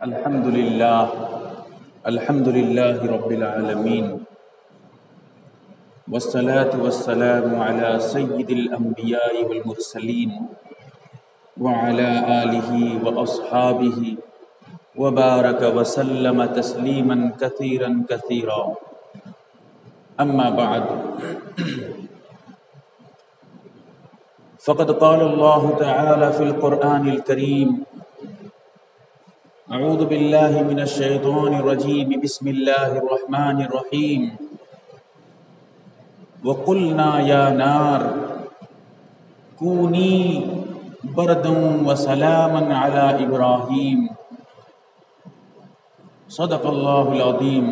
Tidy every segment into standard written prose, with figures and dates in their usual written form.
الحمد لله رب العالمين والصلاة والسلام على سيد الأنبياء والمرسلين وعلى آله وأصحابه وبارك وسلم تسليما كثيرا كثيرا أما بعد فقد قال الله تعالى في القرآن الكريم أعوذ بالله من الشيطان الرجيم بسم الله الرحمن الرحيم وقلنا يا نار كوني بردا وسلاما على إبراهيم صدق الله العظيم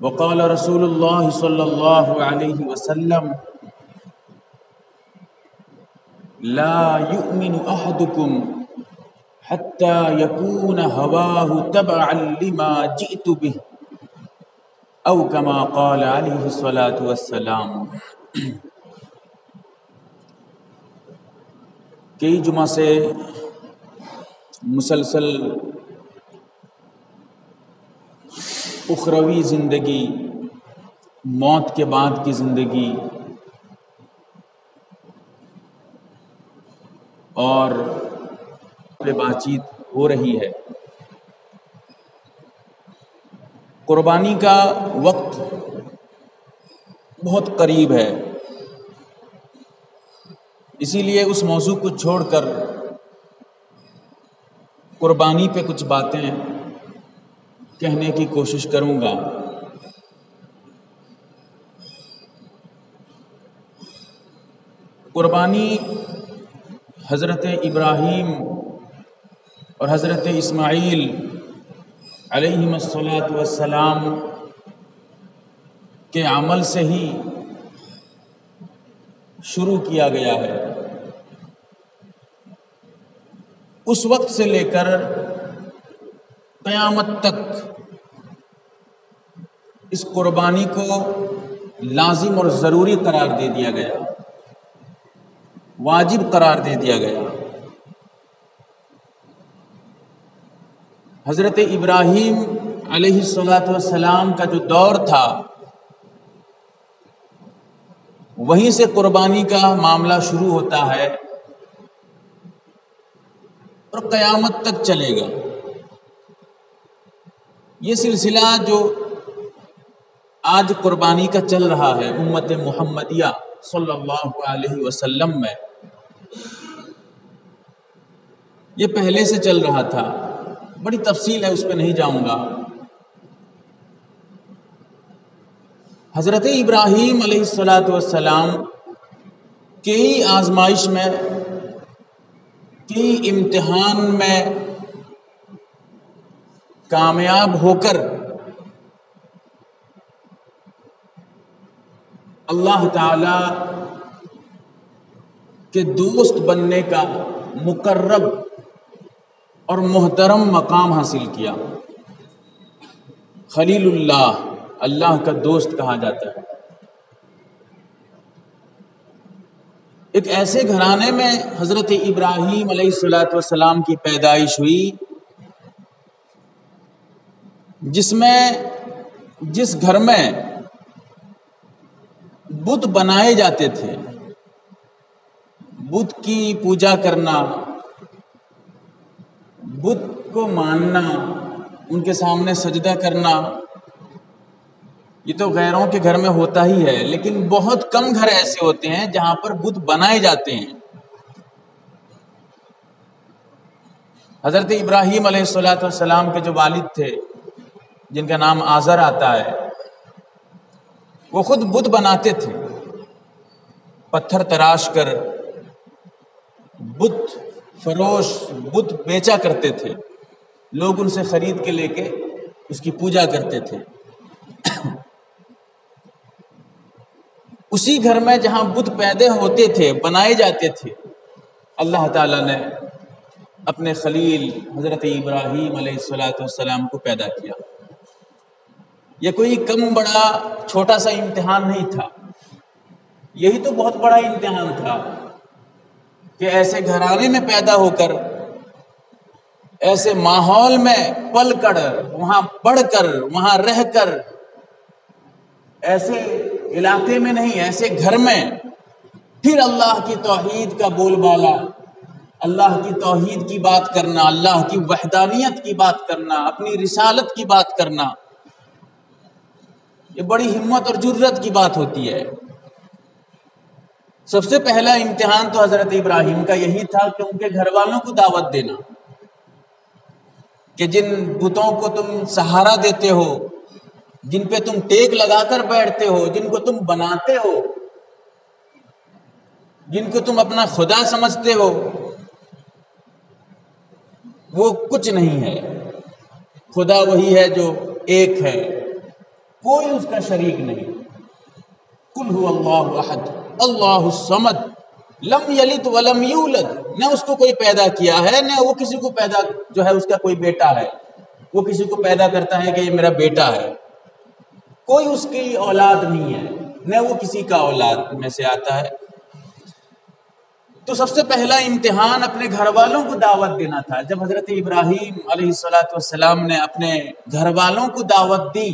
وقال رسول الله صلى الله عليه وسلم لا يؤمن أحدكم حتى يكون هواه تبعا لما جئت به او كما قال عليه الصلاة والسلام۔ کئی جمعہ سے مسلسل اخروی زندگی، موت کے بعد کی زندگی اور بات چیت ہو رہی ہے۔ قربانی کا وقت بہت قریب ہے، اسی لیے اس موضوع کو چھوڑ کر قربانی پہ کچھ باتیں کہنے کی کوشش کروں گا۔ قربانی حضرت ابراہیم اور حضرت اسماعیل علیہم السلام کے عمل سے ہی شروع کیا گیا ہے۔ اس وقت سے لے کر قیامت تک اس قربانی کو لازم اور ضروری قرار دے دیا گیا، واجب قرار دے دیا گیا۔ حضرت ابراہیم علیہ السلام کا جو دور تھا، وہیں سے قربانی کا معاملہ شروع ہوتا ہے اور قیامت تک چلے گا۔ یہ سلسلہ جو آج قربانی کا چل رہا ہے امت محمدیہ صلی اللہ علیہ وسلم میں، یہ پہلے سے چل رہا تھا، بڑی تفصیل ہے، اس پہ نہیں جاؤں گا۔ حضرت ابراہیم علیہ السلام کئی آزمائش میں، کئی امتحان میں کامیاب ہو کر اللہ تعالی کے دوست بننے کا مقرب اور محترم مقام حاصل کیا۔ خلیل اللہ، اللہ کا دوست کہا جاتا ہے۔ ایک ایسے گھرانے میں حضرت ابراہیم علیہ السلام کی پیدائش ہوئی جس گھر میں بت بنائے جاتے تھے، بت کی پوجا کرنا، بت کو ماننا، ان کے سامنے سجدہ کرنا، یہ تو غیروں کے گھر میں ہوتا ہی ہے، لیکن بہت کم گھر ایسے ہوتے ہیں جہاں پر بت بنائے جاتے ہیں۔ حضرت ابراہیم علیہ السلام کے جو والد تھے، جن کا نام آزر آتا ہے، وہ خود بت بناتے تھے، پتھر تراش کر بت فروش بت بیچا کرتے تھے، لوگ ان سے خرید کے لے کے اس کی پوجا کرتے تھے۔ اسی گھر میں جہاں بت پیدا ہوتے تھے، بنائے جاتے تھے، اللہ تعالیٰ نے اپنے خلیل حضرت ابراہیم علیہ السلام کو پیدا کیا۔ یہ کوئی کم بڑا چھوٹا سا امتحان نہیں تھا، یہی تو بہت بڑا امتحان تھا کہ ایسے گھرانے میں پیدا ہو کر ایسے ماحول میں پل کر، وہاں پڑھ کر، وہاں رہ کر، ایسے علاقے میں نہیں، ایسے گھر میں پھر اللہ کی توحید کا بول بالا، اللہ کی توحید کی بات کرنا، اللہ کی وحدانیت کی بات کرنا، اپنی رسالت کی بات کرنا، یہ بڑی ہمت اور جرت کی بات ہوتی ہے۔ سب سے پہلا امتحان تو حضرت ابراہیم کا یہی تھا کہ ان کے گھر والوں کو دعوت دینا، کہ جن بتوں کو تم سہارا دیتے ہو، جن پہ تم ٹیک لگا کر بیٹھتے ہو، جن کو تم بناتے ہو، جن کو تم اپنا خدا سمجھتے ہو، وہ کچھ نہیں ہے۔ خدا وہی ہے جو ایک ہے، کوئی اس کا شریک نہیں۔ قل هو اللہ احد اللہ الصمد لم یلد ولم یولد، نہ اس کو کوئی پیدا کیا ہے، نہ وہ کسی کو پیدا جو ہے اس کا کوئی بیٹا ہے، وہ کسی کو پیدا کرتا ہے کہ یہ میرا بیٹا ہے، کوئی اس کی اولاد نہیں ہے، نہ وہ کسی کا اولاد میں سے آتا ہے۔ تو سب سے پہلا امتحان اپنے گھر والوں کو دعوت دینا تھا۔ جب حضرت ابراہیم علیہ السلام نے اپنے گھر والوں کو دعوت دی،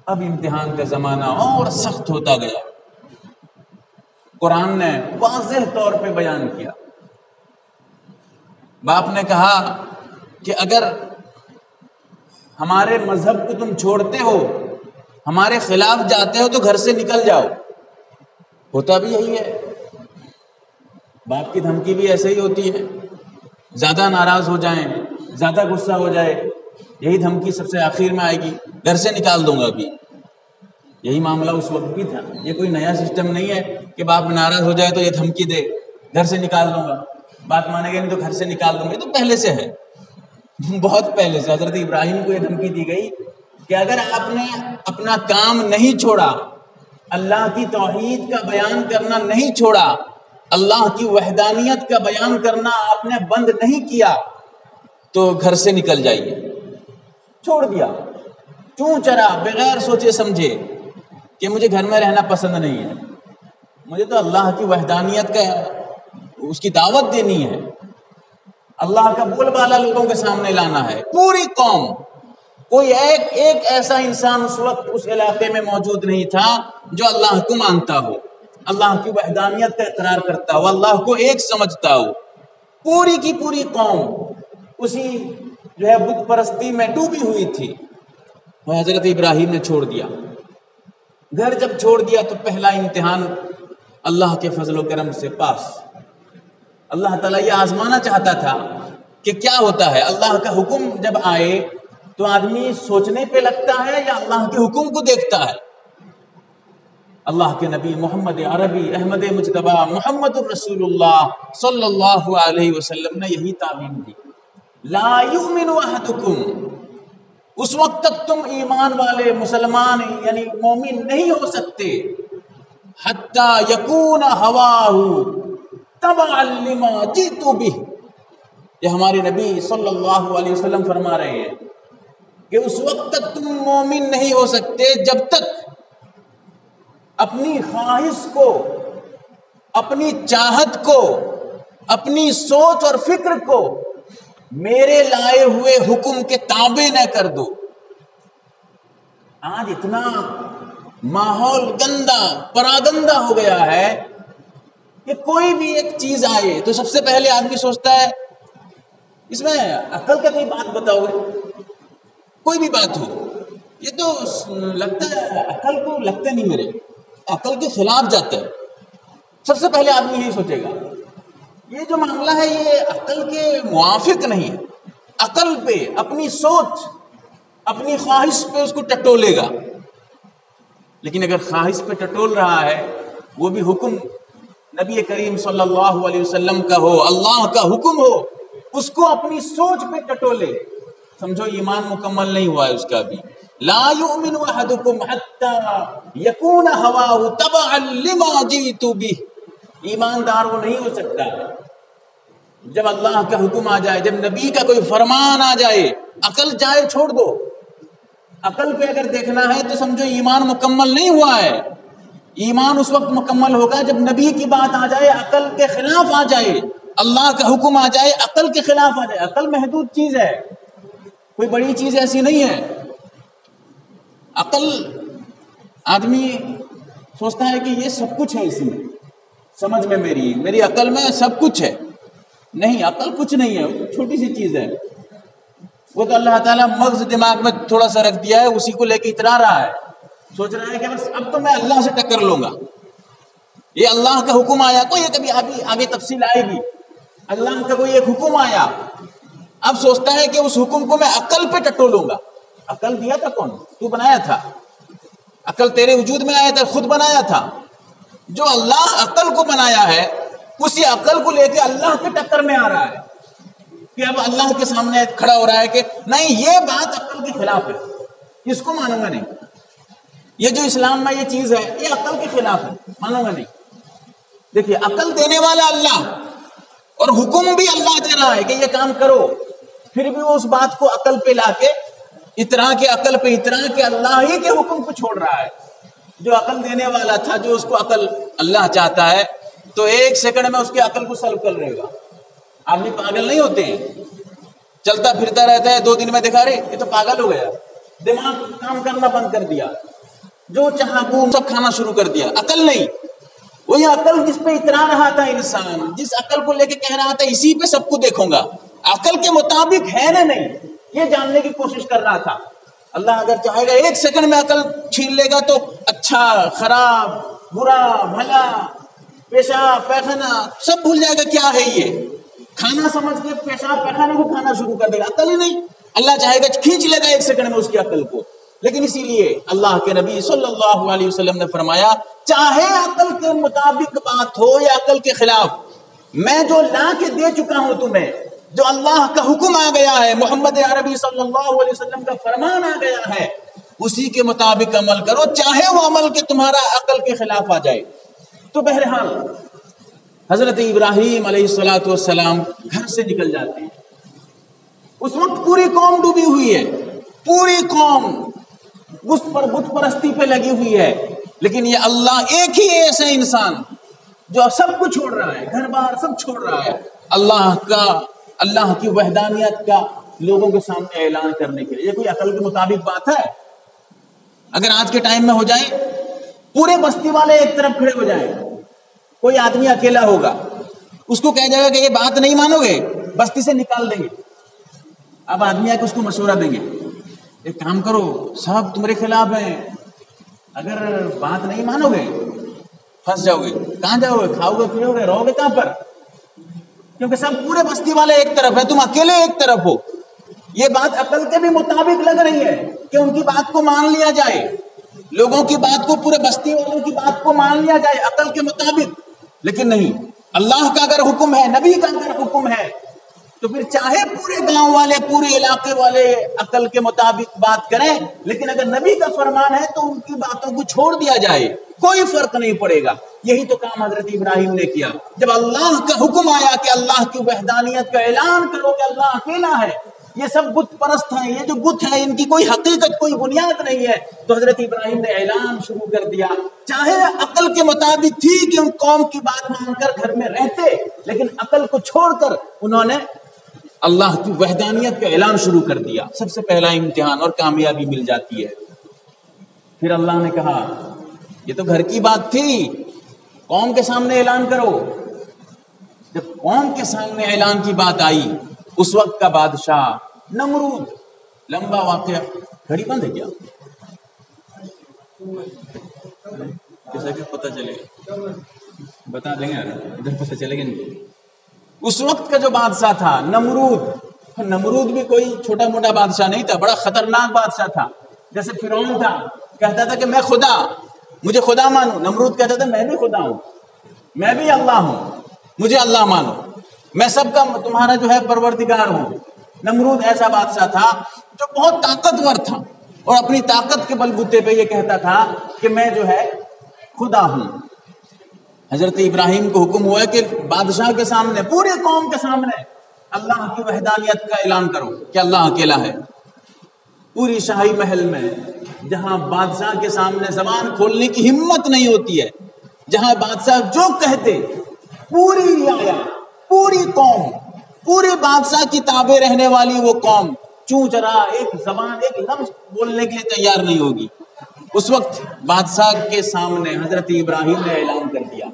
اب امتحان کا زمانہ اور سخت ہوتا گیا۔ قرآن نے واضح طور پہ بیان کیا۔ باپ نے کہا کہ اگر ہمارے مذہب کو تم چھوڑتے ہو، ہمارے خلاف جاتے ہو تو گھر سے نکل جاؤ۔ ہوتا بھی یہی ہے، باپ کی دھمکی بھی ایسے ہی ہوتی ہے، زیادہ ناراض ہو جائیں، زیادہ غصہ ہو جائے، یہی دھمکی سب سے آخر میں آئے گی، گھر سے نکال دوں گا ابھی۔ یہی معاملہ اس وقت بھی تھا، یہ کوئی نیا سسٹم نہیں ہے کہ باپ ناراض ہو جائے تو یہ دھمکی دے گھر سے نکال دوں گا، بات مانے گا نہیں تو گھر سے نکال دوں گا۔ یہ تو پہلے سے ہے، بہت پہلے سے حضرت ابراہیم کو یہ دھمکی دی گئی کہ اگر آپ نے اپنا کام نہیں چھوڑا، اللہ کی توحید کا بیان کرنا نہیں چھوڑا، اللہ کی وحدانیت کا بیان کرنا آپ نے بند نہیں کیا، تو گھر سے نکل جائیے۔ چھوڑ دیا، چوں چرا، بغیر سوچے سمجھے کہ مجھے گھر میں رہنا پسند نہیں ہے، مجھے تو اللہ کی وحدانیت کا اس کی دعوت دینی ہے، اللہ کا بول بالا لوگوں کے سامنے لانا ہے۔ پوری قوم، کوئی ایک ایسا انسان اس وقت اس علاقے میں موجود نہیں تھا جو اللہ کو مانتا ہو، اللہ کی وحدانیت کا اقرار کرتا ہو، اللہ کو ایک سمجھتا ہو۔ پوری کی پوری قوم اسی جو ہے بت پرستی میں ڈوبی ہوئی تھی، وہ حضرت ابراہیم نے چھوڑ دیا۔ گھر جب چھوڑ دیا تو پہلا امتحان اللہ کے فضل و کرم سے پاس۔ اللہ تعالیٰ یہ آزمانا چاہتا تھا کہ کیا ہوتا ہے، اللہ کا حکم جب آئے تو آدمی سوچنے پہ لگتا ہے یا اللہ کے حکم کو دیکھتا ہے۔ اللہ کے نبی محمد عربی احمد مجتبی محمد الرسول اللہ صلی اللہ علیہ وسلم نے یہی تعلیم دی، لا یؤمن احدکم، اس وقت تک تم ایمان والے مسلمان یعنی مومن نہیں ہو سکتے، حتی یکون ہواہ تبعا لما جئت بہ، یہ ہمارے نبی صلی اللہ علیہ وسلم فرما رہے ہیں کہ اس وقت تک تم مومن نہیں ہو سکتے جب تک اپنی خواہش کو، اپنی چاہت کو، اپنی سوچ اور فکر کو میرے لائے ہوئے حکم کے تابع نہ کر دو۔ آج اتنا ماحول گندا پراگندہ ہو گیا ہے کہ کوئی بھی ایک چیز آئے تو سب سے پہلے آدمی سوچتا ہے اس میں عقل کا کوئی بات بتاؤ گے، کوئی بھی بات ہو، یہ تو لگتا ہے عقل کو لگتا نہیں، میرے عقل کے خلاف جاتا ہے، سب سے پہلے آدمی یہی سوچے گا۔ یہ جو معاملہ ہے یہ عقل کے موافق نہیں ہے، عقل پہ، اپنی سوچ، اپنی خواہش پہ اس کو ٹٹولے گا۔ لیکن اگر خواہش پہ ٹٹول رہا ہے، وہ بھی حکم نبی کریم صلی اللہ علیہ وسلم کا ہو، اللہ کا حکم ہو، اس کو اپنی سوچ پہ ٹٹولے، سمجھو ایمان مکمل نہیں ہوا ہے اس کا بھی۔ لا یؤمن احدکم حتی یکون ہواہ تبعا لما جئت بہ، ایماندار وہ نہیں ہو سکتا جب اللہ کا حکم آ جائے، جب نبی کا کوئی فرمان آ جائے، عقل جائے چھوڑ دو، عقل پہ اگر دیکھنا ہے تو سمجھو ایمان مکمل نہیں ہوا ہے۔ ایمان اس وقت مکمل ہوگا جب نبی کی بات آ جائے، عقل کے خلاف آ جائے، اللہ کا حکم آ جائے عقل کے خلاف آ جائے. عقل محدود چیز ہے، کوئی بڑی چیز ایسی نہیں ہے. عقل آدمی سوچتا ہے کہ یہ سب کچھ ہے، اس میں سمجھ میں میری عقل میں سب کچھ ہے. نہیں، عقل کچھ نہیں ہے، وہ چھوٹی سی چیز ہے. وہ تو اللہ تعالیٰ مغز دماغ میں تھوڑا سا رکھ دیا ہے، اسی کو لے کے اترا رہا ہے، سوچ رہا ہے کہ بس اب تو میں اللہ سے ٹکر لوں گا. یہ اللہ کا حکم آیا تو یہ کبھی آگے تفصیل آئے گی. اللہ کا کوئی ایک حکم آیا، اب سوچتا ہے کہ اس حکم کو میں عقل پہ ٹٹولوں گا. عقل دیا تھا کون؟ تو بنایا تھا. عقل تیرے وجود میں آیا تھا، خود بنایا تھا. جو اللہ عقل کو بنایا ہے اسی عقل کو لے کے اللہ کے ٹکر میں آ رہا ہے کہ اب اللہ کے سامنے کھڑا ہو رہا ہے کہ نہیں، یہ بات عقل کے خلاف ہے، اس کو مانوں گا نہیں. یہ جو اسلام میں یہ چیز ہے یہ عقل کے خلاف ہے، مانوں گا نہیں. دیکھیے، عقل دینے والا اللہ اور حکم بھی اللہ دے رہا ہے کہ یہ کام کرو، پھر بھی وہ اس بات کو عقل پہ لا کے اترا کے عقل پہ اترا کے اللہ ہی کے حکم کو چھوڑ رہا ہے. جو عقل دینے والا تھا، جو اس کو عقل اللہ چاہتا ہے تو ایک سیکنڈ میں اس کی عقل کو سلب کر لے گا. آدمی پاگل نہیں ہوتے ہیں، چلتا پھرتا رہتا ہے، 2 دن میں دکھا رہے یہ تو پاگل ہو گیا، دماغ کام کرنا بند کر دیا، جو چاہا وہ سب کھانا شروع کر دیا. عقل نہیں، وہی عقل جس پہ اترا رہا تھا انسان، جس عقل کو لے کے کہہ رہا تھا اسی پہ سب کو دیکھوں گا، عقل کے مطابق ہے نا نہیں، یہ جاننے کی کوشش کر رہا تھا. اللہ اگر چاہے گا 1 سیکنڈ میں عقل چھین لے گا تو اچھا، خراب، برا، بھلا، پیشاب پیخانہ سب بھول جائے گا. کیا ہے یہ کھانا سمجھ کے پیشاب پیخانے کو کھانا شروع کر دے گا. عقل ہی نہیں. اللہ چاہے گا کھینچ لے گا 1 سیکنڈ میں اس کی عقل کو. لیکن اسی لیے اللہ کے نبی صلی اللہ علیہ وسلم نے فرمایا، چاہے عقل کے مطابق بات ہو یا عقل کے خلاف، میں جو لا کے دے چکا ہوں تمہیں، جو اللہ کا حکم آ گیا ہے، محمد عربی صلی اللہ علیہ وسلم کا فرمان آ گیا ہے، اسی کے مطابق عمل کرو، چاہے وہ عمل کے تمہارا عقل کے خلاف آ جائے. تو بہرحال حضرت ابراہیم علیہ السلام گھر سے نکل جاتے ہیں. اس وقت پوری قوم ڈوبی ہوئی ہے، پوری قوم بت پرستی پہ لگی ہوئی ہے. لیکن یہ اللہ ایک ہی ایسا انسان جو سب کو چھوڑ رہا ہے، گھر بار سب چھوڑ رہا ہے، اللہ کی وحدانیت کا لوگوں کے سامنے اعلان کرنے کے لیے. یہ کوئی عقل کے مطابق بات ہے؟ اگر آج کے ٹائم میں ہو جائے، پورے بستی والے ایک طرف کھڑے ہو جائیں، کوئی آدمی اکیلا ہوگا، اس کو کہہ جائے گا کہ یہ بات نہیں مانو گے، بستی سے نکال دیں گے. اب آدمی آ کے اس کو مشورہ دیں گے، ایک کام کرو، سب تمہارے خلاف ہیں، اگر بات نہیں مانو گے پھنس جاؤ گے. کہاں جاؤ گے؟ کھاؤ گے، پیو گے، رہو گے کہاں پر؟ کیونکہ سب پورے بستی والے ایک طرف ہے، تم اکیلے ایک طرف ہو. یہ بات عقل کے بھی مطابق لگ رہی ہے کہ ان کی بات کو مان لیا جائے، لوگوں کی بات کو، پورے بستی والوں کی بات کو مان لیا جائے عقل کے مطابق. لیکن نہیں، اللہ کا اگر حکم ہے، نبی کا اگر حکم ہے، تو پھر چاہے پورے گاؤں والے، پورے علاقے والے عقل کے مطابق بات کریں، لیکن اگر نبی کا فرمان ہے تو ان کی باتوں کو چھوڑ دیا جائے، کوئی فرق نہیں پڑے گا. یہی تو کام حضرت ابراہیم نے کیا. جب اللہ کا حکم آیا کہ اللہ کی وحدانیت کا اعلان کرو کہ اللہ اکیلا ہے، یہ سب بت پرست ہیں، یہ جو بت ہیں ان کی کوئی حقیقت، کوئی بنیاد نہیں ہے، تو حضرت ابراہیم نے اعلان شروع کر دیا. چاہے عقل کے مطابق تھی کہ ان قوم کی بات مان کر گھر میں رہتے، لیکن عقل کو چھوڑ کر انہوں نے اللہ کی وحدانیت کا اعلان شروع کر دیا. سب سے پہلا امتحان اور کامیابی مل جاتی ہے. پھر اللہ نے کہا یہ تو گھر کی بات تھی، قوم کے سامنے اعلان کرو. جب قوم کے سامنے اعلان کی بات آئی، اس وقت کا بادشاہ نمرود، لمبا واقعہ. گھڑی بند ہے کیا؟ جیسا کہ پتہ چلے گا بتا دیں گے، ادھر پتہ چلے گا نہیں. اس وقت کا جو بادشاہ تھا نمرود بھی کوئی چھوٹا موٹا بادشاہ نہیں تھا، بڑا خطرناک بادشاہ تھا. جیسے فرعون تھا، کہتا تھا کہ میں خدا، مجھے خدا مانو. نمرود کہتا تھا میں بھی خدا ہوں، میں بھی اللہ ہوں، مجھے اللہ مانو، میں سب کا تمہارا جو ہے پروردگار ہوں. نمرود ایسا بادشاہ تھا جو بہت طاقتور تھا اور اپنی طاقت کے بلبوتے پہ یہ کہتا تھا کہ میں جو ہے خدا ہوں. حضرت ابراہیم کو حکم ہوا کہ بادشاہ کے سامنے، پورے قوم کے سامنے اللہ کی وحدانیت کا اعلان کرو کہ اللہ اکیلا ہے. پوری شاہی محل میں جہاں بادشاہ کے سامنے زبان کھولنے کی ہمت نہیں ہوتی ہے، جہاں بادشاہ جو کہتے، پوری رعایا پوری قوم، پورے بادشاہ کی تابع رہنے والی وہ قوم چوں چرا ایک زبان ایک لفظ بولنے کے لیے تیار نہیں ہوگی۔ اس وقت بادشاہ کے سامنے حضرت ابراہیم نے اعلان کر دیا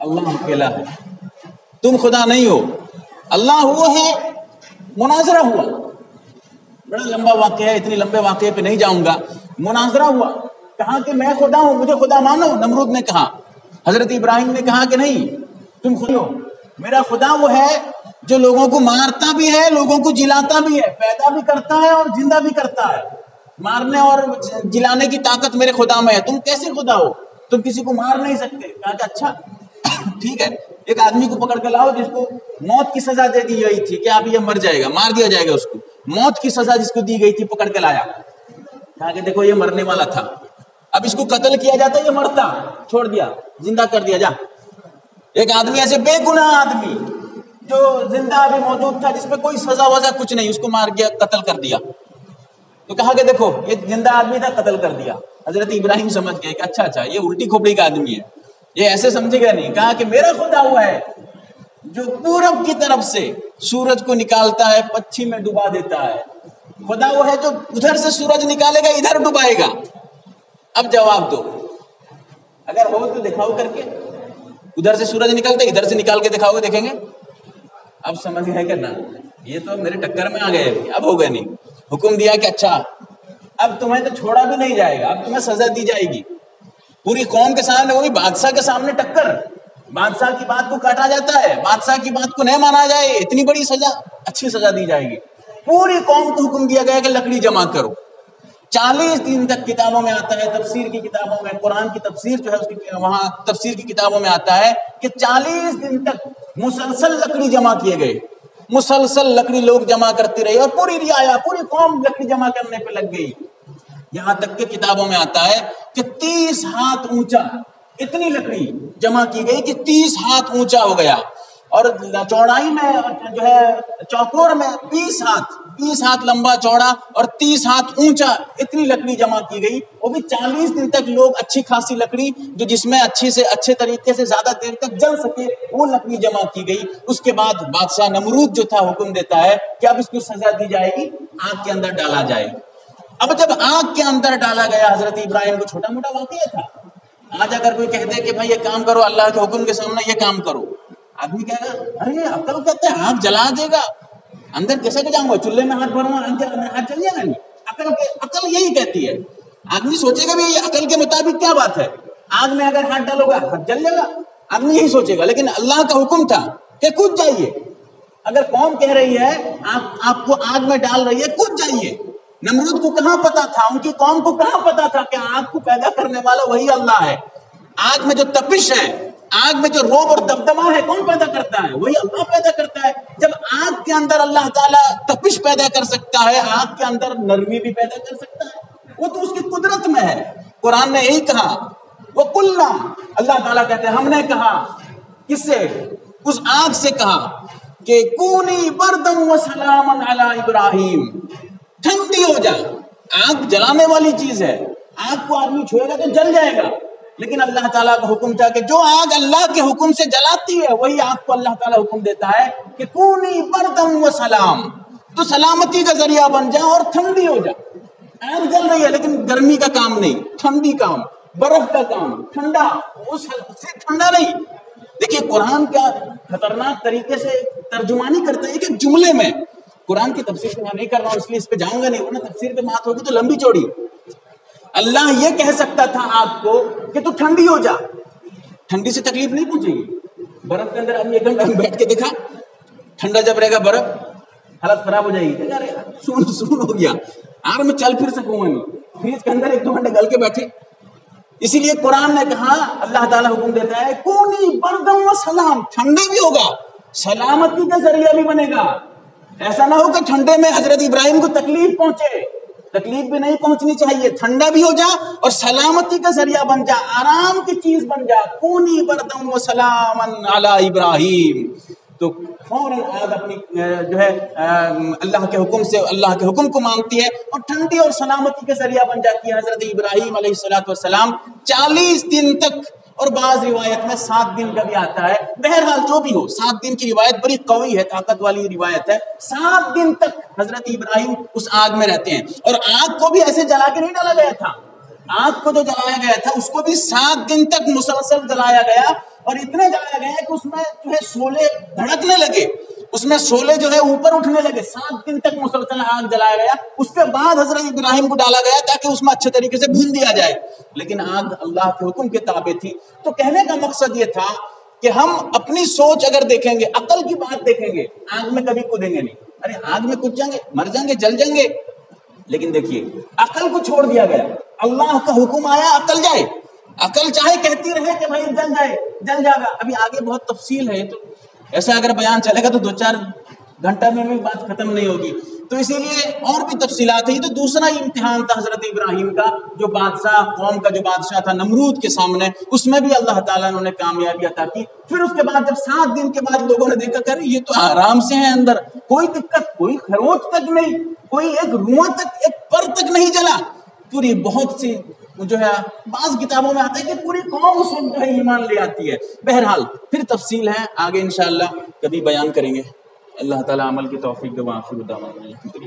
اللہ اکیلا ہے، تم خدا نہیں ہو، اللہ وہ ہے۔ مناظرہ ہوا، بڑا لمبا واقعہ ہے، اتنی لمبے واقعے پہ نہیں جاؤں گا۔ مناظرہ ہوا، کہا کہ میں خدا ہوں، مجھے خدا مانو۔ نمرود نے کہا، حضرت ابراہیم نے کہا کہ نہیں، تم خدا ہو، میرا خدا وہ ہے جو لوگوں کو مارتا بھی ہے، لوگوں کو جلاتا بھی ہے، پیدا بھی کرتا ہے اور زندہ بھی کرتا ہے۔ مارنے اور جلانے کی طاقت میرے خدا میں ہے، تم کیسے خدا ہو؟ تم کسی کو مار نہیں سکتے۔ کہا کہ اچھا ٹھیک ہے، ایک آدمی کو پکڑ کے لاؤ جس کو موت کی سزا دے دی گئی تھی کہ اب یہ مر جائے گا، مار دیا جائے گا اس کو، موت کی سزا جس کو دی گئی تھی پکڑ کے لایا۔ کہا کہ دیکھو یہ مرنے والا تھا، اب اس کو قتل کیا جاتا یہ مرتا، چھوڑ دیا، زندہ کر دیا جا۔ ایک آدمی ایسے بے گناہ آدمی جو زندہ ابھی موجود تھا، جس پہ کوئی سزا وزا کچھ نہیں، اس کو مار گیا، قتل کر دیا۔ تو کہا کہ دیکھو یہ زندہ آدمی تھا، قتل کر دیا۔ حضرت ابراہیم سمجھ گئے کہ اچھا یہ الٹی کھوپڑی کا آدمی ہے، یہ ایسے سمجھے گا نہیں۔ کہا کہ میرا خدا ہوا ہے جو پورب کی طرف سے سورج کو نکالتا ہے، پچھم میں ڈبا دیتا ہے۔ خدا وہ ہے جو ادھر سے سورج نکالے گا ادھر ڈبائے گا۔ اب جواب دو، اگر ہو تو دکھاؤ کر کے، ادھر سے سورج نکلتا ہے ادھر سے نکال کے دکھاؤ گے، دیکھیں گے۔ اب سمجھ گئے کہ نہ، یہ تو میرے ٹکر میں آ گئے، اب ہو گئے نہیں۔ حکم دیا کہ اچھا اب تمہیں تو چھوڑا بھی نہیں جائے گا، اب تمہیں سزا دی جائے گی۔ پوری قوم کے سامنے، وہی بادشاہ کے سامنے ٹکر، بادشاہ کی بات کو کاٹا جاتا ہے، بادشاہ کی بات کو نہیں مانا جائے، اتنی بڑی سزا، اچھی سزا دی جائے گی۔ پوری قوم کو حکم دیا گیا کہ لکڑی جمع کرو۔ 40 دن تک کتابوں میں آتا ہے، تفسیر کی کتابوں میں، قرآن کی تفسیر جو ہے اس کی وہاں تفسیر کی کتابوں میں آتا ہے کہ 40 دن تک مسلسل لکڑی جمع کیے گئے، مسلسل لکڑی لوگ جمع کرتے رہے، اور پوری رعایا، پوری قوم لکڑی جمع کرنے پہ لگ گئی۔ یہاں تک کہ کتابوں میں آتا ہے کہ 30 ہاتھ اونچا اتنی لکڑی جمع کی گئی کہ 30 ہاتھ اونچا ہو گیا، اور چوڑائی میں جو ہے چوکور میں 20 ہاتھ لمبا چوڑا اور 30 ہاتھ اونچا، اتنی لکڑی جمع کی گئی۔ وہ بھی 40 دن تک لوگ اچھی خاصی لکڑی جو جس میں اچھے طریقے سے زیادہ دیر تک جل سکے، وہ لکڑی جمع کی گئی۔ اس کے بعد بادشاہ نمرود جو تھا حکم دیتا ہے کہ اب اس کو سزا دی جائے گی، آگ کے اندر ڈالا جائے۔ اب جب آگ کے اندر ڈالا گیا، حضرت ابراہیم کو چھوٹا موٹا واقعہ تھا۔ آج اگر کوئی کہہ دے کہ بھائی یہ کام کرو، اللہ کے حکم کے سامنے یہ کام کرو، آدمی کہے گا ارے عقل کہتے ہیں آگ جلا دے گا، اندر کیسے کہ جاؤں گا، چولہے میں ہاتھ بھروں گا ہاتھ جل جائے گا نہیں۔ عقل یہی کہتی ہے۔ آدمی سوچے گا بھی عقل کے مطابق کیا بات ہے، آگ میں اگر ہاتھ ڈالو گا ہاتھ جل جائے گا، آدمی یہی سوچے گا۔ لیکن اللہ کا حکم تھا کہ کود جائیے۔ اگر قوم کہہ رہی ہے آپ کو آگ میں ڈال رہی ہے، کود جائیے۔ نمرود کو کہاں پتا تھا، ان کی قوم کو کہاں پتا تھا کہ آگ کو پیدا کرنے والا وہی اللہ ہے۔ آگ میں جو تپش ہے، آگ میں جو روب اور دبدبا ہے، کون پیدا کرتا ہے؟ وہی اللہ پیدا کرتا ہے۔ جب آگ کے اندر اللہ تعالیٰ تپش پیدا کر سکتا ہے، آگ کے اندر نرمی بھی پیدا کر سکتا ہے، وہ تو اس کی قدرت میں ہے۔ قرآن نے یہی کہا، وہ کلّا، اللہ تعالیٰ کہتے ہیں ہم نے کہا، کس سے؟ اس آگ سے کہا کہ کونی بردم و سلامن علی ابراہیم، ٹھنڈی ہو جا۔ آگ جلانے والی چیز ہے، آگ کو آدمی چھوئے گا تو جل جائے گا، لیکن اللہ تعالیٰ کا حکم تھا کہ جو آگ اللہ کے حکم سے جلاتی ہے، وہی آگ کو اللہ تعالیٰ حکم دیتا ہے کہ کونی بردم و سلام، تو سلامتی کا ذریعہ بن جا اور ٹھنڈی ہو جا۔ آگ جل رہی ہے لیکن گرمی کا کام نہیں، ٹھنڈی کام، برف کا کام، ٹھنڈا، اس سے ٹھنڈا نہیں۔ دیکھیے قرآن کیا خطرناک طریقے سے ترجمانی کرتا ہے کہ جملے میں، قرآن کی تفسیر میں نہیں کر رہا ہوں اس لیے اس پہ جاؤں گا نہیں، ورنہ تفسیر پہ بات ہوگی تو لمبی چوڑی۔ اللہ یہ کہہ سکتا تھا آگ کو کہ تو ٹھنڈی ہو جا، ٹھنڈی سے تکلیف نہیں پہنچے گی۔ برف کے اندر آدمی ایک گھنٹہ بیٹھ کے دیکھا، ٹھنڈا جب رہے گا برف حالت خراب ہو جائے گی، ارے سون ہو گیا، آر میں چل پھر سکوں گا نہیں، فریج کے اندر 1-2 گھنٹے گل کے بیٹھے۔ اسی لیے قرآن نے کہا، اللہ تعالیٰ حکم دیتا ہے کونی بردم و سلام، ٹھنڈا بھی ہوگا، سلامتی کا ذریعہ بھی بنے گا۔ ایسا نہ ہو کہ ٹھنڈے میں حضرت ابراہیم کو تکلیف پہنچے، تکلیف بھی نہیں پہنچنی چاہیے، ٹھنڈا بھی ہو جا اور سلامتی کا ذریعہ بن جا، آرام کی چیز بن جا۔ کونی بردم و سلامن علی ابراہیم، تو فوراً آگ اپنی جو ہے اللہ کے حکم سے، اللہ کے حکم کو مانتی ہے اور ٹھنڈی اور سلامتی کے ذریعہ بن جاتی ہے۔ حضرت ابراہیم علیہ السلام 40 دن تک اور بعض روایت میں 7 دن کا بھی آتا ہے. بہرحال جو بھی ہو 7 دن کی روایت بڑی قوی ہے، طاقت والی روایت ہے. 7 دن تک حضرت ابراہیم اس آگ میں رہتے ہیں، اور آگ کو بھی ایسے جلا کے نہیں ڈالا گیا تھا. آگ کو جو جلایا گیا تھا اس کو بھی 7 دن تک مسلسل جلایا گیا، اور اتنے جلایا گیا کہ اس میں جو ہے شعلے دھڑکنے لگے، اس میں شعلے جو ہے اوپر اٹھنے لگے. 7 دن تک مسلسل آگ جلایا گیا. اس کے بعد حضرت ابراہیم کو ڈالا گیا تاکہ اس میں اچھے طریقے سے بھون دیا جائے، لیکن آگ اللہ کے حکم کے تابع تھی. تو کہنے کا مقصد یہ تھا کہ ہم اپنی سوچ اگر دیکھیں گے، عقل کی بات دیکھیں گے، آگ میں کبھی کودیں گے نہیں. ارے آگ میں کود جائیں گے، مر جائیں گے، جل جائیں گے. لیکن دیکھیے عقل کو چھوڑ دیا گیا. اللہ کا حکم آیا عقل جائے، عقل چاہے کہتی رہے کہ بھائی جل جائے، جل جائے گا. ابھی آگے بہت تفصیل ہے، تو ایسا اگر بیان چلے گا تو 2-4 گھنٹہ میں بھی بات ختم نہیں ہوگی. تو اسی لیے اور بھی تفصیلات ہیں. یہ تو دوسرا ہی امتحان تھا حضرت ابراہیم کا، جو بادشاہ قوم کا جو بادشاہ تھا نمرود کے سامنے، اس میں بھی اللہ تعالیٰ نے کامیابی عطا کی. پھر اس کے بعد جب 7 دن کے بعد لوگوں نے دیکھا کہ یہ تو آرام سے ہیں اندر، کوئی دقت، کوئی خروچ تک نہیں، کوئی ایک روواں تک، ایک پر تک نہیں جلا. پوری بہت سی جو ہے بعض کتابوں میں آتا ہے کہ پوری قوم اس وقت جو ہے ایمان لے آتی ہے. بہرحال پھر تفصیل ہے، آگے انشاءاللہ کبھی بیان کریں گے. اللہ تعالیٰ عمل کی توفیق دے. وآخر دعوانا